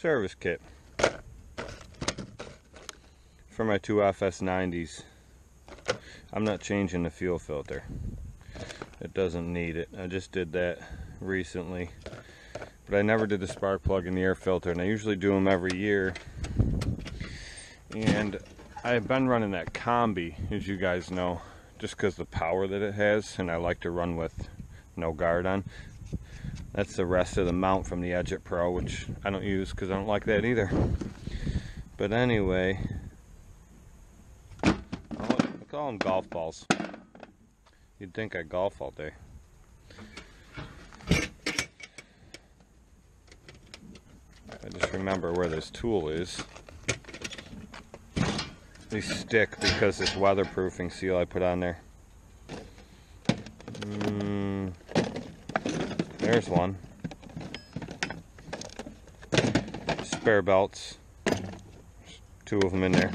service kit for my two FS90s. I'm not changing the fuel filter. It doesn't need it. I just did that recently. But I never did the spark plug and the air filter, and I usually do them every year. And I've been running that combi, as you guys know, just because the power that it has, and I like to run with no guard on. That's the rest of the mount from the Edge Pro, which I don't use because I don't like that either. But anyway, I call them golf balls. You'd think I golf all day. I just remember where this tool is. These stick because this weatherproofing seal I put on there. There's one. Spare belts. There's two of them in there.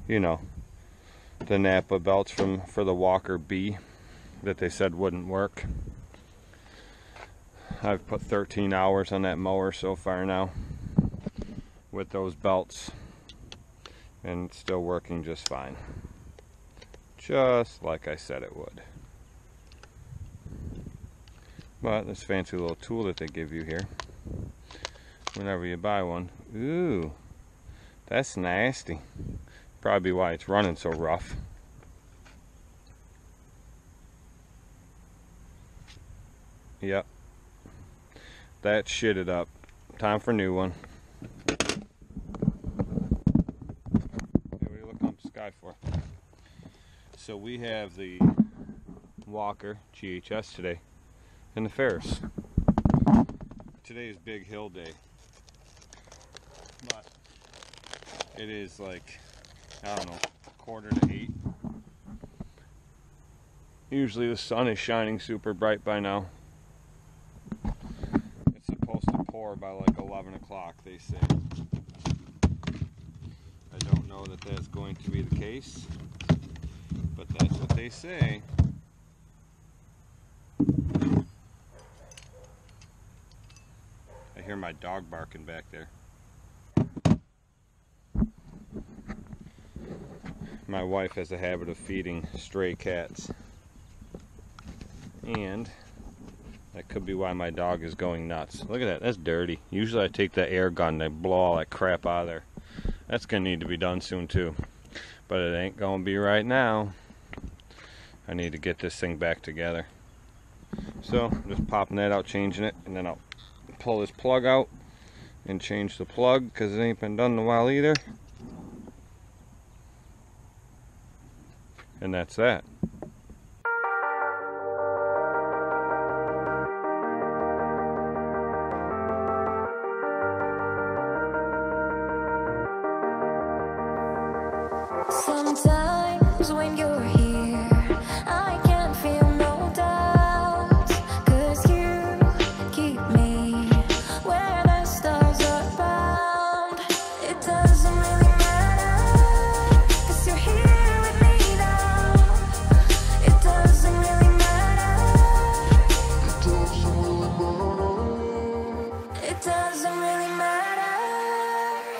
You know, the Napa belts for the Walker B that they said wouldn't work. I've put 13 hours on that mower so far now with those belts, and it's still working just fine, just like I said it would. But this fancy little tool that they give you here whenever you buy one, ooh, that's nasty. Probably why it's running so rough. Yep, that shitted up. Time for a new one. Hey, what are you looking up the sky for? So we have the Walker GHS today and the Ferris. Today is Big Hill Day, but it is like, I don't know, 7:45. Usually the sun is shining super bright by now. It's supposed to pour by like 11 o'clock, they say. I don't know that that's going to be the case, but that's what they say. I hear my dog barking back there. My wife has a habit of feeding stray cats, and that could be why my dog is going nuts. Look at that, that's dirty. Usually I take that air gun and I blow all that crap out of there. That's gonna need to be done soon too, but it ain't gonna be right now. I need to get this thing back together. So I'm just popping that out, changing it, and then I'll pull this plug out and change the plug because it ain't been done in a while either. And that's that. Sometimes when you're here, I can't feel no doubt, 'cause you keep me where the stars are bound. It doesn't really matter, 'cause you're here with me now. It doesn't really matter. It doesn't really matter,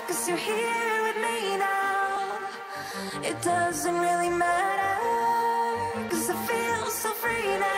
'cause you're here with me now. It doesn't really matter, 'cause I feel so free now.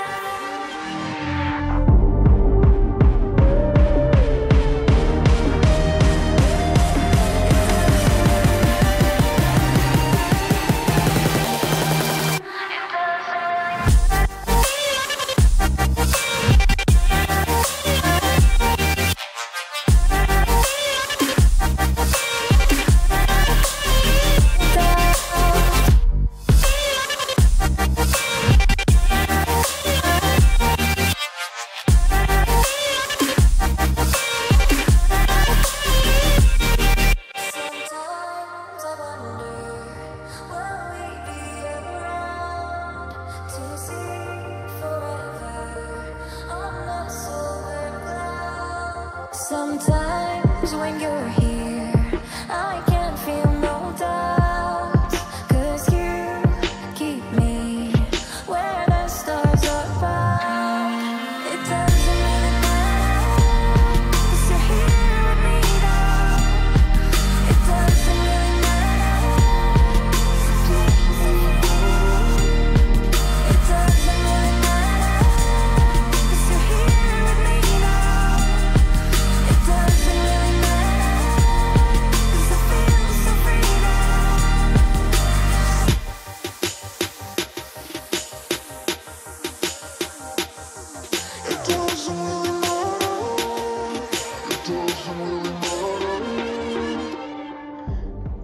Sometimes when you're here, I can't feel no doubt, 'cause you keep me where the stars are bound. It doesn't really matter, 'cause you're here with me now.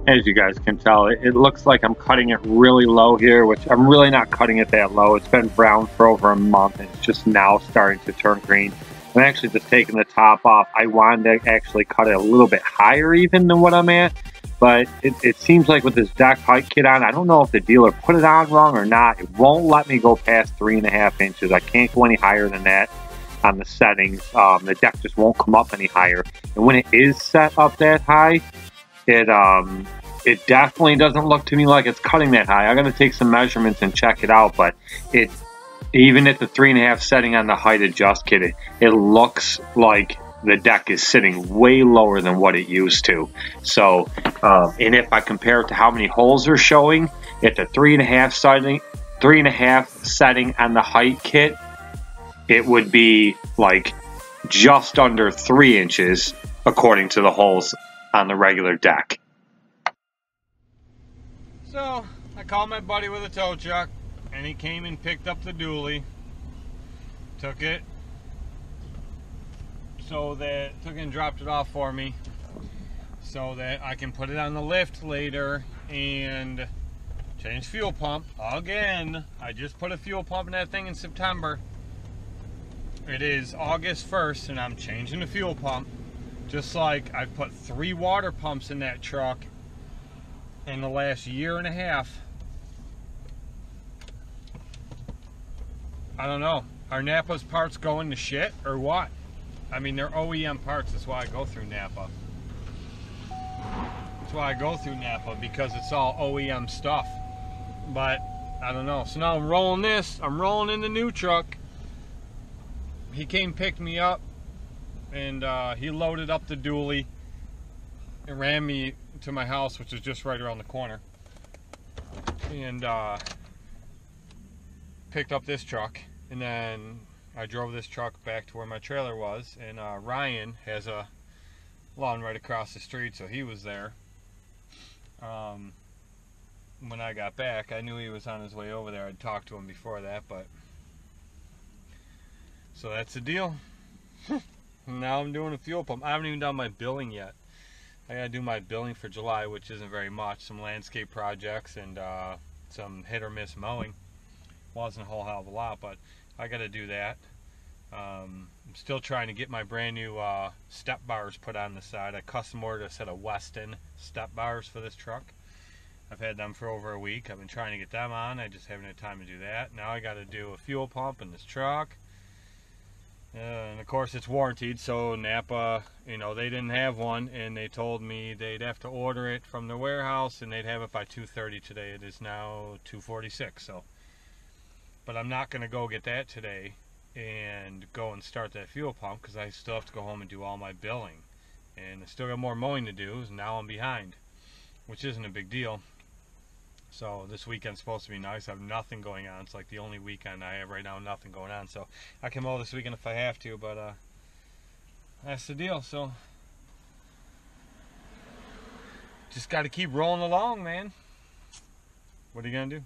As you guys can tell, it looks like I'm cutting it really low here, which I'm really not cutting it that low. It's been brown for over a month and it's just now starting to turn green. I'm actually just taking the top off. I wanted to actually cut it a little bit higher even than what I'm at, but it seems like with this deck height kit on, I don't know if the dealer put it on wrong or not. It won't let me go past 3.5 inches. I can't go any higher than that on the settings. The deck just won't come up any higher. And when it is set up that high, it definitely doesn't look to me like it's cutting that high. I'm going to take some measurements and check it out, but even at the 3.5 setting on the height adjust kit, it looks like the deck is sitting way lower than what it used to. So, and if I compare it to how many holes are showing at the 3.5 setting on the height kit, it would be like just under 3 inches according to the holes on the regular deck. So I called my buddy with a tow truck and he came and picked up the dually, took it and dropped it off for me so that I can put it on the lift later and change fuel pump again. I just put a fuel pump in that thing in September. It is August 1st and I'm changing the fuel pump. Just like I've put 3 water pumps in that truck in the last year and a half. I don't know. Are Napa's parts going to shit or what? I mean, they're OEM parts. That's why I go through Napa. That's why I go through Napa, because it's all OEM stuff. But I don't know. So now I'm rolling this. I'm rolling in the new truck. He came, picked me up, and he loaded up the dually and ran me to my house, which is just right around the corner, and picked up this truck, and then I drove this truck back to where my trailer was, and Ryan has a lawn right across the street, so he was there. When I got back, I knew he was on his way over there. I'd talked to him before that, but so that's the deal. Now I'm doing a fuel pump. I haven't even done my billing yet. I gotta do my billing for July, which isn't very much. Some landscape projects and some hit or miss mowing. Wasn't a whole hell of a lot, but I gotta do that. I'm still trying to get my brand new step bars put on the side. I custom ordered a set of Weston step bars for this truck. I've had them for over a week. I've been trying to get them on. I just haven't had time to do that. Now I gotta do a fuel pump in this truck. And of course it's warranted, so Napa, you know, they didn't have one, and they told me they'd have to order it from the warehouse and they'd have it by 2:30 today. It is now 2:46, so. But I'm not going to go get that today and go and start that fuel pump, because I still have to go home and do all my billing. And I still got more mowing to do, and now I'm behind, which isn't a big deal. So this weekend's supposed to be nice. I have nothing going on. It's like the only weekend I have right now, nothing going on. So I can mow this weekend if I have to, but that's the deal. So just got to keep rolling along, man. What are you going to do?